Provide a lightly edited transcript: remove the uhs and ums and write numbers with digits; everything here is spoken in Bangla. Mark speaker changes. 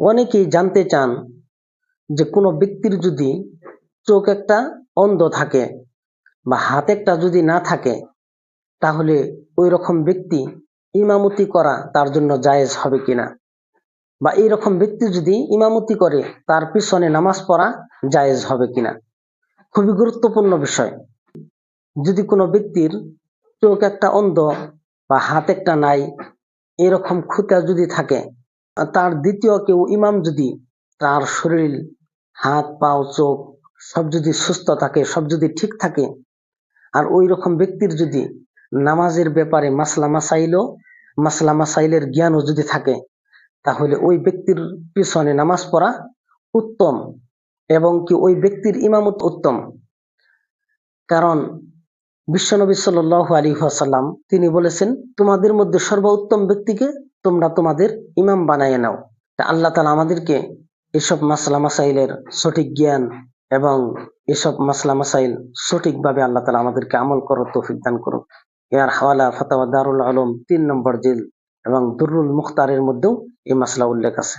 Speaker 1: অনেকেই জানতে চান যে কোনো ব্যক্তির যদি চোখ একটা অন্ধ থাকে বা হাত একটা যদি না থাকে, তাহলে ওই রকম ব্যক্তি ইমামতি করা তার জন্য জায়েজ হবে কিনা, বা এইরকম ব্যক্তি যদি ইমামতি করে তার পিছনে নামাজ পড়া জায়েজ হবে কিনা। খুবই গুরুত্বপূর্ণ বিষয়। যদি কোনো ব্যক্তির চোখ একটা অন্ধ বা হাত একটা নাই, এরকম খুঁতা যদি থাকে, তার দ্বিতীয় কেউ ইমাম যদি তার শরীর, হাত, পাও, চোখ সব যদি সুস্থ থাকে, সব যদি ঠিক থাকে, আর ওই রকম ব্যক্তির যদি নামাজের ব্যাপারে মাসলা মাসাইলের জ্ঞানও যদি থাকে, তাহলে ওই ব্যক্তির পিছনে নামাজ পড়া উত্তম, এবং কি ওই ব্যক্তির ইমামত উত্তম। কারণ বিশ্বনবী সাল্লাল্লাহু আলাইহি ওয়াসাল্লাম তিনি বলেছেন, তোমাদের মধ্যে সর্বোত্তম ব্যক্তিকে তোমরা তোমাদের ইমাম বানায় নাও। আল্লাহ তাআলা আমাদেরকে এসব মাসলা মাসাইলের সঠিক জ্ঞান এবং এসব মাসলা মাসাইল সঠিকভাবে আল্লাহ তাআলা আমাদেরকে আমল করার তৌফিক দান করুন। এর হাওয়ালা ফাতাওয়া দারুল উলুম 3 নম্বর জিলদ এবং দুররুল মুখতারের মধ্যেও এই মাসলা উল্লেখ আছে।